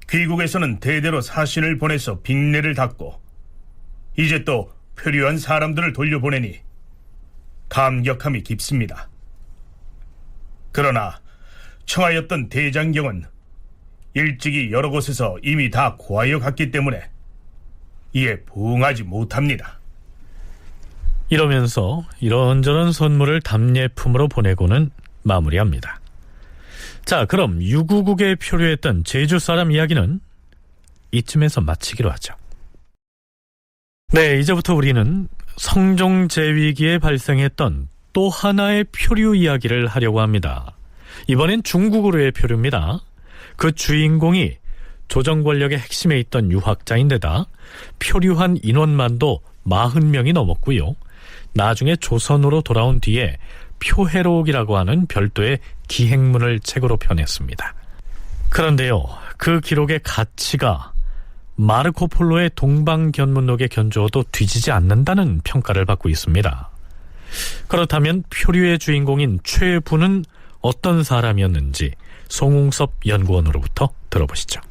H: 귀국에서는 대대로 사신을 보내서 빅내를 닦고 이제 또 표류한 사람들을 돌려보내니 감격함이 깊습니다. 그러나 청하였던 대장경은 일찍이 여러 곳에서 이미 다 구하여 갔기 때문에 이에 부응하지 못합니다.
B: 이러면서 이런저런 선물을 답례품으로 보내고는 마무리합니다. 자, 그럼 유구국에 표류했던 제주 사람 이야기는 이쯤에서 마치기로 하죠. 네, 이제부터 우리는 성종 제위기에 발생했던 또 하나의 표류 이야기를 하려고 합니다. 이번엔 중국으로의 표류입니다. 그 주인공이 조정 권력의 핵심에 있던 유학자인데다 표류한 인원만도 40명이 넘었고요. 나중에 조선으로 돌아온 뒤에 표해록이라고 하는 별도의 기행문을 책으로 펴냈습니다. 그런데요, 그 기록의 가치가 마르코폴로의 동방견문록에 견주어도 뒤지지 않는다는 평가를 받고 있습니다. 그렇다면 표류의 주인공인 최부는 어떤 사람이었는지 송웅섭 연구원으로부터 들어보시죠.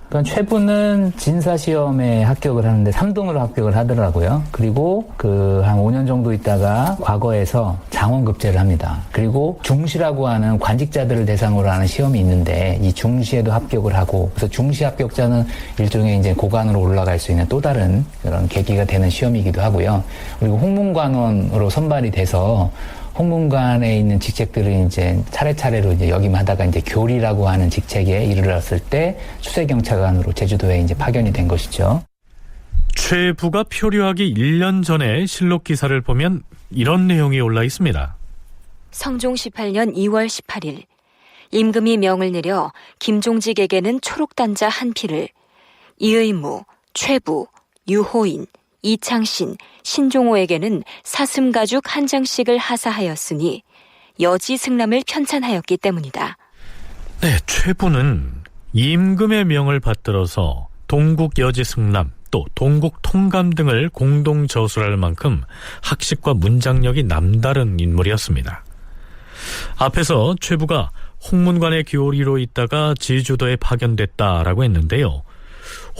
E: 그러니까 최부는 진사시험에 합격을 하는데 3등으로 합격을 하더라고요. 그리고 한 5년 정도 있다가 과거에서 장원급제를 합니다. 그리고 중시라고 하는 관직자들을 대상으로 하는 시험이 있는데 이 중시에도 합격을 하고, 그래서 중시 합격자는 일종의 이제 고관으로 올라갈 수 있는 또 다른 그런 계기가 되는 시험이기도 하고요. 그리고 홍문관원으로 선발이 돼서 홍문관에 있는 직책들을 이제 차례차례로 이제 역임하다가 이제 교리라고 하는 직책에 이르렀을 때 추세경찰관으로 제주도에 이제 파견이 된 것이죠.
B: 최부가 표류하기 1년 전에 실록 기사를 보면 이런 내용이 올라 있습니다.
A: 성종 18년 2월 18일 임금이 명을 내려 김종직에게는 초록단자 한 필을, 이의무, 최부, 유호인, 이창신, 신종호에게는 사슴가죽 한 장씩을 하사하였으니 여지 승람을 편찬하였기 때문이다.
B: 네, 최부는 임금의 명을 받들어서 동국 여지 승람 또 동국 통감 등을 공동 저술할 만큼 학식과 문장력이 남다른 인물이었습니다. 앞에서 최부가 홍문관의 교리로 있다가 제주도에 파견됐다라고 했는데요.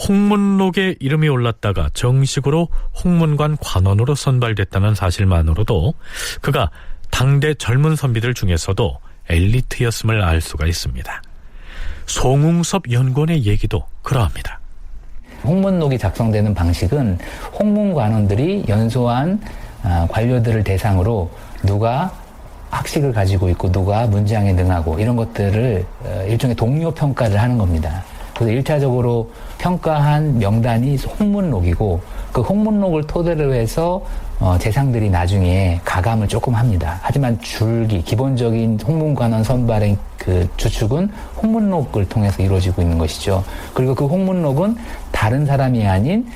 B: 홍문록에 이름이 올랐다가 정식으로 홍문관 관원으로 선발됐다는 사실만으로도 그가 당대 젊은 선비들 중에서도 엘리트였음을 알 수가 있습니다. 송웅섭 연구원의 얘기도 그러합니다.
E: 홍문록이 작성되는 방식은 홍문관원들이 연소한 관료들을 대상으로 누가 학식을 가지고 있고 누가 문장에 능하고 이런 것들을 일종의 동료 평가를 하는 겁니다. 그래서 1차적으로 평가한 명단이 홍문록이고 그 홍문록을 토대로 해서 재상들이 나중에 가감을 조금 합니다. 하지만 기본적인 홍문관원 선발의 그 주축은 홍문록을 통해서 이루어지고 있는 것이죠. 그리고 그 홍문록은 다른 사람이 아닌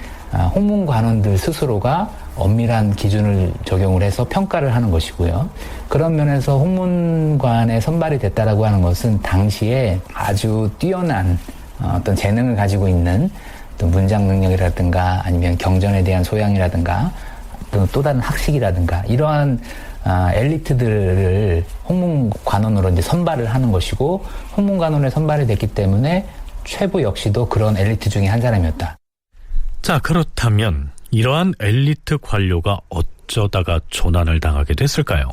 E: 홍문관원들 스스로가 엄밀한 기준을 적용을 해서 평가를 하는 것이고요. 그런 면에서 홍문관에 선발이 됐다라고 하는 것은 당시에 아주 뛰어난 어떤 재능을 가지고 있는 또 문장 능력이라든가 아니면 경전에 대한 소양이라든가 또 다른 학식이라든가 이러한 엘리트들을 홍문관원으로 이제 선발을 하는 것이고, 홍문관원에 선발이 됐기 때문에 최부 역시도 그런 엘리트 중에 한 사람이었다.
B: 자, 그렇다면 이러한 엘리트 관료가 어쩌다가 조난을 당하게 됐을까요?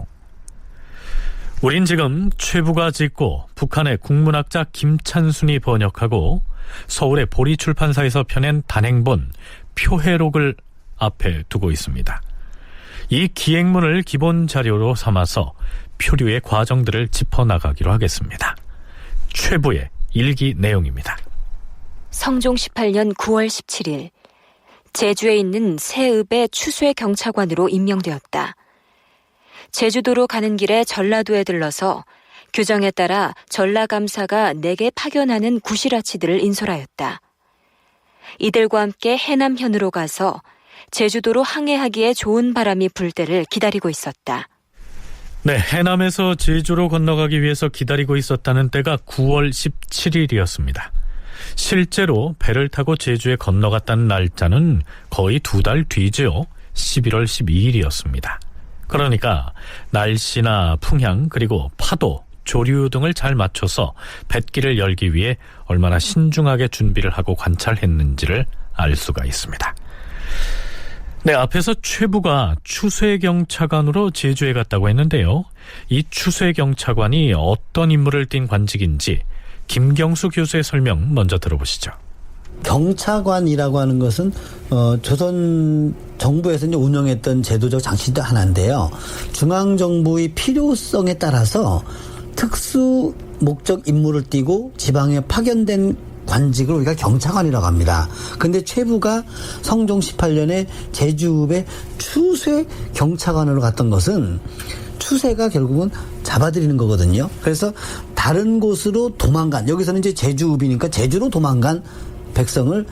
B: 우린 지금 최부가 짓고 북한의 국문학자 김찬순이 번역하고 서울의 보리출판사에서 펴낸 단행본 표해록을 앞에 두고 있습니다. 이 기행문을 기본 자료로 삼아서 표류의 과정들을 짚어나가기로 하겠습니다. 최부의 일기 내용입니다.
A: 성종 18년 9월 17일 제주에 있는 새읍의 추수회경차관으로 임명되었다. 제주도로 가는 길에 전라도에 들러서 규정에 따라 전라감사가 내게 파견하는 구실아치들을 인솔하였다. 이들과 함께 해남현으로 가서 제주도로 항해하기에 좋은 바람이 불 때를 기다리고 있었다.
B: 네, 해남에서 제주로 건너가기 위해서 기다리고 있었다는 때가 9월 17일이었습니다. 실제로 배를 타고 제주에 건너갔다는 날짜는 거의 2달 뒤죠. 11월 12일이었습니다. 그러니까 날씨나 풍향 그리고 파도, 조류 등을 잘 맞춰서 뱃길을 열기 위해 얼마나 신중하게 준비를 하고 관찰했는지를 알 수가 있습니다. 네, 앞에서 최부가 추세경차관으로 제주에 갔다고 했는데요. 이 추세경차관이 어떤 임무를 띈 관직인지 김경수 교수의 설명 먼저 들어보시죠.
L: 경차관이라고 하는 것은 조선 정부에서 이제 운영했던 제도적 장치도 하나인데요. 중앙 정부의 필요성에 따라서 특수 목적 임무를 띠고 지방에 파견된 관직을 우리가 경차관이라고 합니다. 근데 최부가 성종 18년에 제주읍에 추세 경차관으로 갔던 것은 추세가 결국은 잡아들이는 거거든요. 그래서 다른 곳으로 도망간, 여기서는 이제 제주읍이니까 제주로 도망간 백성을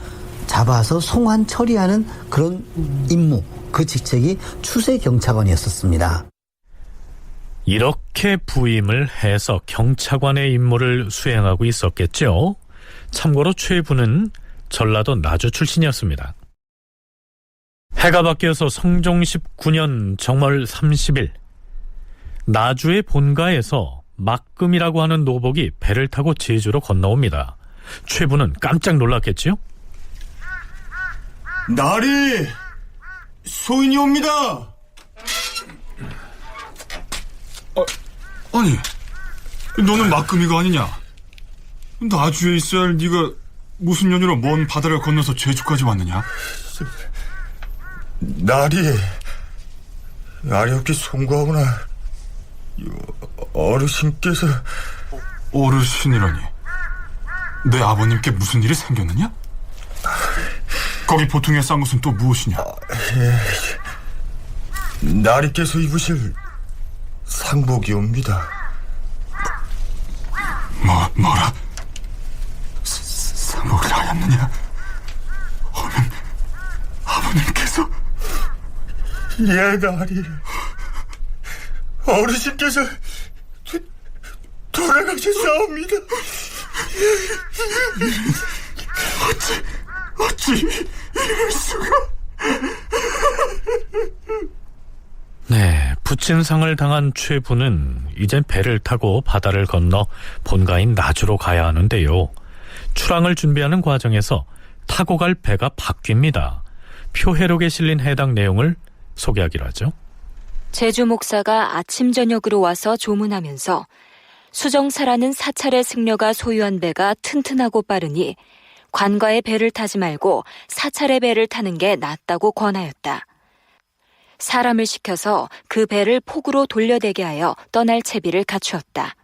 L: 잡아서 송환 처리하는 그런 임무, 그 직책이 추세경차관이었었습니다.
B: 이렇게 부임을 해서 경차관의 임무를 수행하고 있었겠죠. 참고로 최부는 전라도 나주 출신이었습니다. 해가 바뀌어서 성종 19년 정월 30일 나주의 본가에서 막금이라고 하는 노복이 배를 타고 제주로 건너옵니다. 최부는 깜짝 놀랐겠지요?
G: 나리 소인이 옵니다.
M: 아니, 너는 막금이가 아니냐? 나주에 있어야 할 네가 무슨 연유로 먼 바다를 건너서 제주까지 왔느냐?
G: 나리 없게 송구하구나. 어르신께서.
M: 어르신이라니? 내 아버님께 무슨 일이 생겼느냐? 거기 보통의 쌍것은 또 무엇이냐?
G: 나리께서 입으실 상복이옵니다.
M: 뭐라? 상복을 하였느냐? 아버님께서?
G: 예, 나리. 어르신께서 돌아가셨사옵니다.
M: 어찌 이럴 수가?
B: 네, 부친상을 당한 최부는 이젠 배를 타고 바다를 건너 본가인 나주로 가야 하는데요. 출항을 준비하는 과정에서 타고 갈 배가 바뀝니다. 표해록에 실린 해당 내용을 소개하기로 하죠.
A: 제주 목사가 아침 저녁으로 와서 조문하면서 수정사라는 사찰의 승려가 소유한 배가 튼튼하고 빠르니 관가의 배를 타지 말고 사찰의 배를 타는 게 낫다고 권하였다. 사람을 시켜서 그 배를 폭우로 돌려대게 하여 떠날 채비를 갖추었다.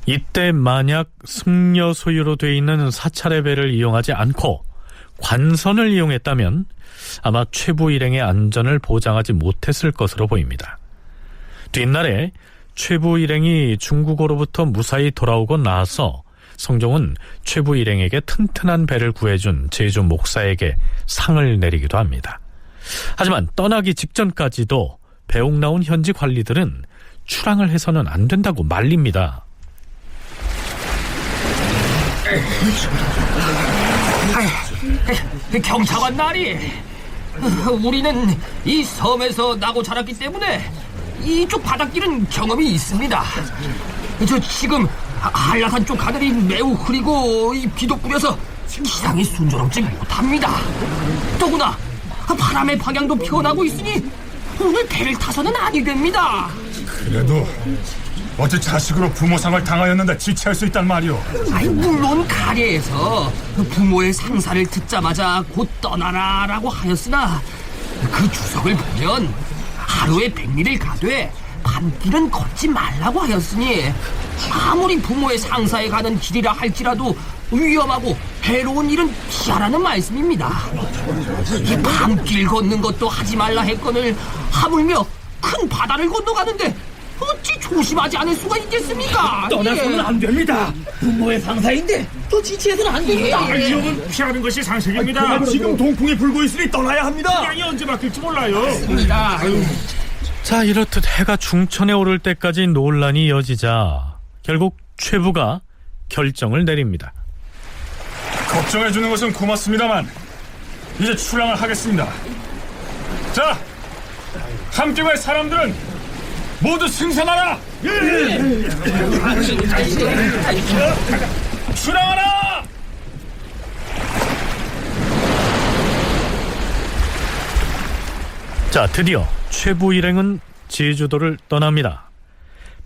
B: 이때 만약 승려 소유로 돼 있는 사찰의 배를 이용하지 않고 관선을 이용했다면 아마 최부 일행의 안전을 보장하지 못했을 것으로 보입니다. 뒷날에 최부 일행이 중국으로부터 무사히 돌아오고 나서 성종은 최부 일행에게 튼튼한 배를 구해준 제주 목사에게 상을 내리기도 합니다. 하지만 떠나기 직전까지도 배옥 나온 현지 관리들은 출항을 해서는 안 된다고 말립니다.
I: 경차관 나리, 우리는 이 섬에서 나고 자랐기 때문에 이쪽 바닷길은 경험이 있습니다. 저 지금 한라산 쪽 하늘이 매우 흐리고 이 비도 뿌려서 기상이 순조롭지 못합니다. 더구나 바람의 방향도 변하고 있으니 오늘 배를 타서는 아니 됩니다.
H: 그래도 어제 자식으로 부모상을 당하였는데 지체할 수 있단 말이오.
I: 물론 가례에서 부모의 상사를 듣자마자 곧 떠나라라고 하였으나 그 주석을 보면 하루에 100리를 가되 밤길은 걷지 말라고 하였으니 아무리 부모의 상사에 가는 길이라 할지라도 위험하고 해로운 일은 피하라는 말씀입니다. 이 밤길 걷는 것도 하지 말라 했거늘 하물며 큰 바다를 건너가는데 어찌 조심하지 않을 수가 있겠습니까?
K: 떠나서는 안 됩니다. 부모의 상사인데 또 지체해서는 안 됩니다.
H: 위험은 피하는 것이 상식입니다. 지금 동풍이 불고 있으니 떠나야 합니다. 양이 언제 바뀔지 몰라요.
I: 맞습니다.
B: 자, 이렇듯 해가 중천에 오를 때까지 논란이 이어지자 결국 최부가 결정을 내립니다.
H: 걱정해주는 것은 고맙습니다만 이제 출항을 하겠습니다. 자, 함께 갈 사람들은 모두 승선하라! 출항하라!
B: 자, 드디어 최부 일행은 제주도를 떠납니다.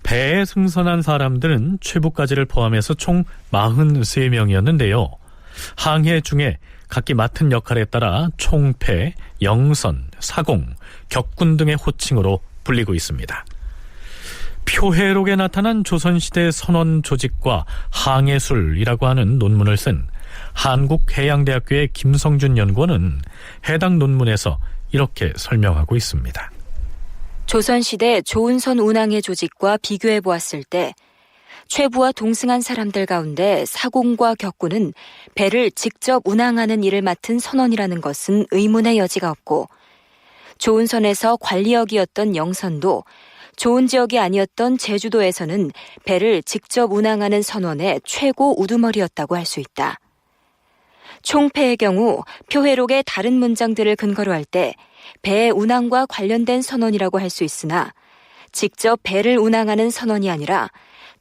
B: 배에 승선한 사람들은 최부까지를 포함해서 총 43명이었는데요. 항해 중에 각기 맡은 역할에 따라 총패, 영선, 사공, 격군 등의 호칭으로 불리고 있습니다. 표해록에 나타난 조선시대 선원 조직과 항해술이라고 하는 논문을 쓴 한국해양대학교의 김성준 연구원은 해당 논문에서 이렇게 설명하고 있습니다.
A: 조선시대 조은선 운항의 조직과 비교해 보았을 때 최부와 동승한 사람들 가운데 사공과 격군은 배를 직접 운항하는 일을 맡은 선원이라는 것은 의문의 여지가 없고, 조은선에서 관리역이었던 영선도 좋은 지역이 아니었던 제주도에서는 배를 직접 운항하는 선원의 최고 우두머리였다고 할 수 있다. 총패의 경우 표회록의 다른 문장들을 근거로 할 때 배 운항과 관련된 선언이라고 할 수 있으나 직접 배를 운항하는 선언이 아니라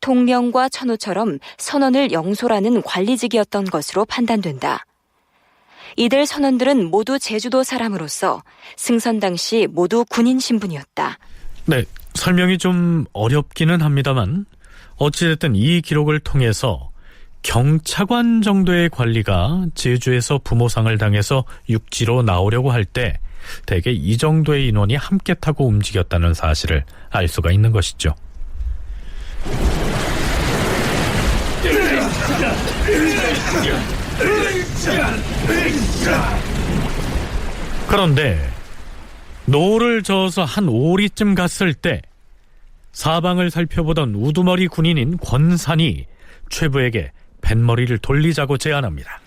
A: 통령과 천호처럼 선언을 영솔하는 관리직이었던 것으로 판단된다. 이들 선원들은 모두 제주도 사람으로서 승선 당시 모두 군인 신분이었다.
B: 네, 설명이 좀 어렵기는 합니다만 어찌됐든 이 기록을 통해서 경차관 정도의 관리가 제주에서 부모상을 당해서 육지로 나오려고 할 때 대개 이 정도의 인원이 함께 타고 움직였다는 사실을 알 수가 있는 것이죠. 그런데 노를 저어서 한 오리쯤 갔을 때 사방을 살펴보던 우두머리 군인인 권산이 최부에게 뱃머리를 돌리자고 제안합니다.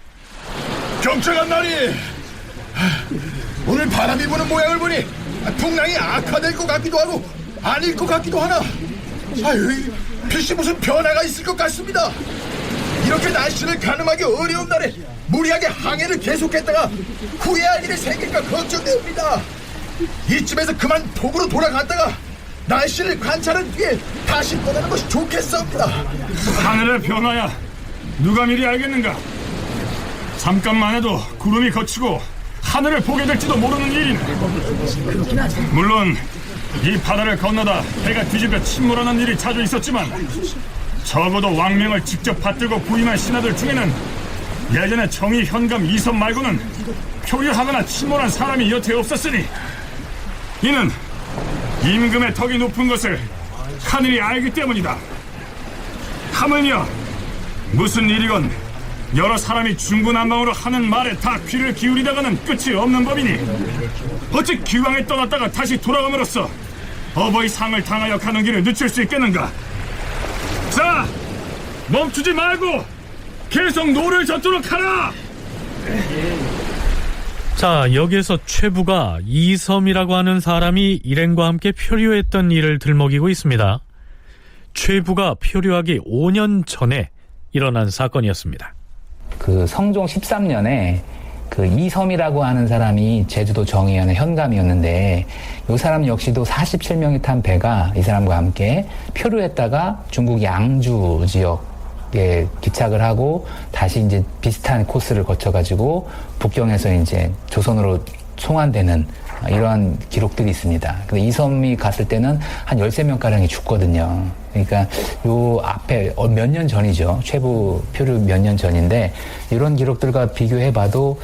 G: 경찰관 나리, 오늘 바람이 부는 모양을 보니 풍랑이 악화될 것 같기도 하고 아닐 것 같기도 하나. 아유, 필시 무슨 변화가 있을 것 같습니다. 이렇게 날씨를 가늠하기 어려운 날에 무리하게 항해를 계속했다가 후회할 일이 생길까 걱정됩니다. 이쯤에서 그만 북으로 돌아갔다가 날씨를 관찰한 뒤에 다시 떠나는 것이 좋겠습니다.
H: 하늘의 변화야 누가 미리 알겠는가? 잠깐만 해도 구름이 걷히고 하늘을 보게 될지도 모르는 일이네. 물론 이 바다를 건너다 배가 뒤집혀 침몰하는 일이 자주 있었지만 적어도 왕명을 직접 받들고 부임한 신하들 중에는 예전에 정의, 현감, 이섬 말고는 표류하거나 침몰한 사람이 여태 없었으니 이는 임금의 덕이 높은 것을 하늘이 알기 때문이다. 하물며 무슨 일이건 여러 사람이 중구난방으로 하는 말에 다 귀를 기울이다가는 끝이 없는 법이니 어찌 기왕에 떠났다가 다시 돌아감으로써 어버이 상을 당하여 가는 길을 늦출 수 있겠는가? 자, 멈추지 말고 계속 노를 젓도록 하라!
B: 자, 여기에서 최부가 이섬이라고 하는 사람이 일행과 함께 표류했던 일을 들먹이고 있습니다. 최부가 표류하기 5년 전에 일어난 사건이었습니다.
E: 그 성종 13년에 그 이섬이라고 하는 사람이 제주도 정의연의 현감이었는데 이 사람 역시도 47명이 탄 배가 이 사람과 함께 표류했다가 중국 양주 지역에 기착을 하고 다시 이제 비슷한 코스를 거쳐가지고 북경에서 이제 조선으로 송환되는 이러한 기록들이 있습니다. 근데 이섬이 갔을 때는 한 13명가량이 죽거든요. 그러니까 요 앞에 몇 년 전이죠. 최부 표류 몇 년 전인데 이런 기록들과 비교해봐도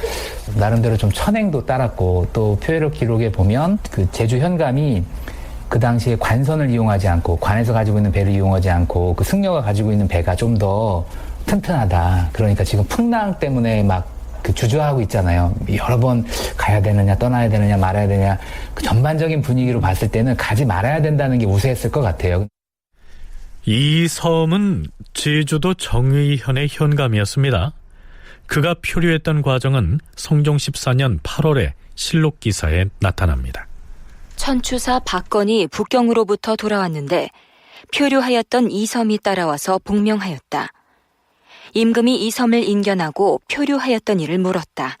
E: 나름대로 좀 천행도 따랐고 또 표회록 기록에 보면 그 제주 현감이 그 당시에 관선을 이용하지 않고 관에서 가지고 있는 배를 이용하지 않고 그 승려가 가지고 있는 배가 좀 더 튼튼하다. 그러니까 지금 풍랑 때문에 막 그 주저하고 있잖아요. 여러 번 가야 되느냐 떠나야 되느냐 말아야 되느냐 그 전반적인 분위기로 봤을 때는 가지 말아야 된다는 게 우세했을 것 같아요.
B: 이 섬은 제주도 정의현의 현감이었습니다. 그가 표류했던 과정은 성종 14년 8월에 실록 기사에 나타납니다.
A: 천추사 박건이 북경으로부터 돌아왔는데 표류하였던 이 섬이 따라와서 복명하였다. 임금이 이 섬을 인견하고 표류하였던 일을 물었다.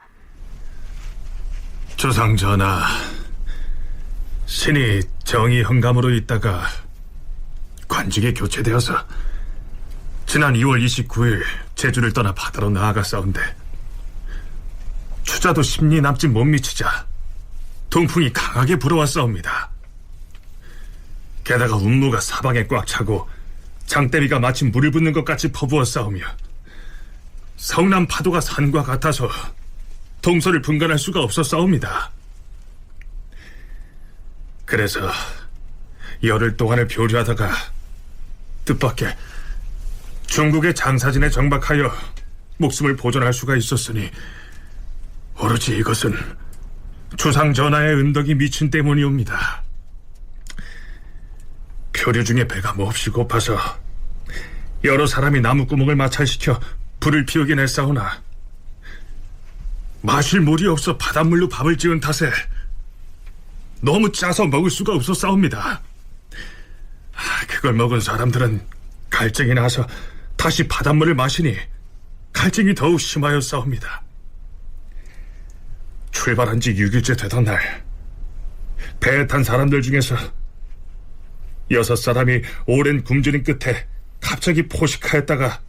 N: 주상 전하, 신이 정의 현감으로 있다가 관직에 교체되어서 지난 2월 29일 제주를 떠나 바다로 나아갔사온데 추자도 심리 남짓 못 미치자 동풍이 강하게 불어왔사옵니다. 게다가 운무가 사방에 꽉 차고 장대비가 마치 물을 붓는 것 같이 퍼부었사오며 성남 파도가 산과 같아서 동서를 분간할 수가 없었사옵니다. 그래서 열흘 동안을 표류하다가 뜻밖의 중국의 장사진에 정박하여 목숨을 보존할 수가 있었으니 오로지 이것은 주상 전하의 은덕이 미친 때문이옵니다. 표류 중에 배가 몹시 고파서 여러 사람이 나무구멍을 마찰시켜 불을 피우긴 했사오나 마실 물이 없어 바닷물로 밥을 지은 탓에 너무 짜서 먹을 수가 없었사옵니다. 그걸 먹은 사람들은 갈증이 나서 다시 바닷물을 마시니 갈증이 더욱 심하였사옵니다. 출발한 지 6일째 되던 날, 배에 탄 사람들 중에서 6사람이 오랜 굶주림 끝에 갑자기 포식하였다가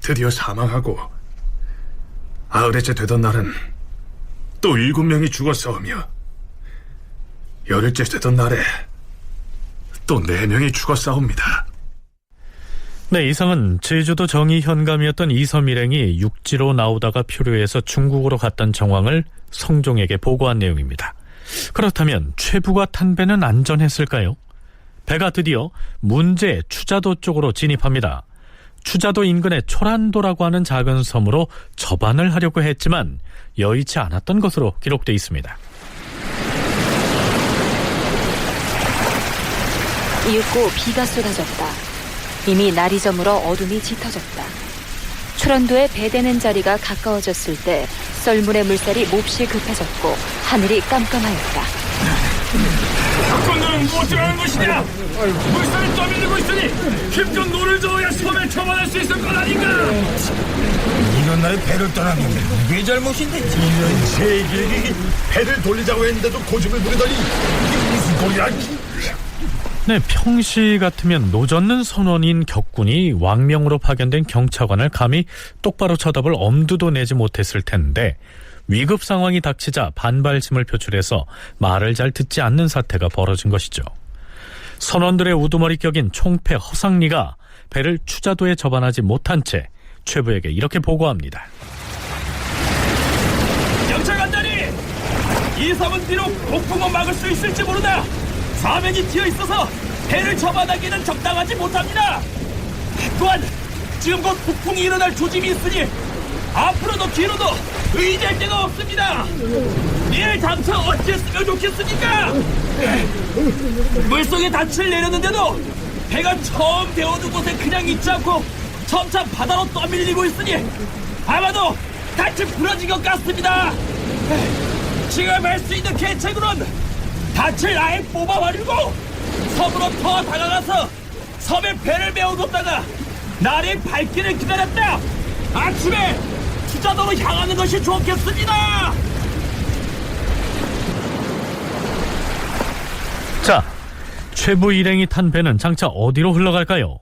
N: 드디어 사망하고, 9일째 되던 날은 또 7명이 죽었사오며, 10일째 되던 날에 또 4명이 죽었사옵니다.
B: 네, 이상은 제주도 정의 현감이었던 이섬 일행이 육지로 나오다가 표류해서 중국으로 갔던 정황을 성종에게 보고한 내용입니다. 그렇다면 최부가 탄 배는 안전했을까요? 배가 드디어 문제 추자도 쪽으로 진입합니다. 추자도 인근의 초란도라고 하는 작은 섬으로 접안을 하려고 했지만 여의치 않았던 것으로 기록되어 있습니다.
A: 이윽고 비가 쏟아졌다. 이미 날이 저물어 어둠이 짙어졌다. 초란도에 배대는 자리가 가까워졌을 때 썰물의 물살이 몹시 급해졌고 하늘이 깜깜하였다.
H: 건너는 무엇을 하는 것이냐? 물살이 떠밀리고 있으니 힘껏 노를 저어야 섬에 접안할 수 있을 것 아닌가?
K: 이런 날에 배를 떠나는 게 누구의 잘못인데?
G: 이런 세계에 배를 돌리자고 했는데도 고집을 부리더니 이게 무슨 소리야?
B: 네, 평시 같으면 노젓는 선원인 격군이 왕명으로 파견된 경차관을 감히 똑바로 쳐다볼 엄두도 내지 못했을 텐데 위급 상황이 닥치자 반발심을 표출해서 말을 잘 듣지 않는 사태가 벌어진 것이죠. 선원들의 우두머리 격인 총패 허상리가 배를 추자도에 접안하지 못한 채 최부에게 이렇게 보고합니다.
H: 경찰관장이 이 섬은 비록 폭풍을 막을 수 있을지 모르나 사면이 튀어 있어서 배를 접안하기는 적당하지 못합니다. 또한 지금 곧 폭풍이 일어날 조짐이 있으니 앞으로도 뒤로도 의지할 데가 없습니다. 이를 당초 어찌했으면 좋겠습니까? 물속에 닻을 내렸는데도 배가 처음 데워둔 곳에 그냥 있지 않고 점차 바다로 떠밀리고 있으니 아마도 닻이 부러진 것 같습니다. 지금 할 수 있는 계책으로는 닻을 아예 뽑아버리고 섬으로 더 다가가서 섬에 배를 메워뒀다가 날이 밝기를 기다렸다 아침에 추자도로 향하는 것이 좋겠습니다.
B: 자, 최부 일행이 탄 배는 장차 어디로 흘러갈까요?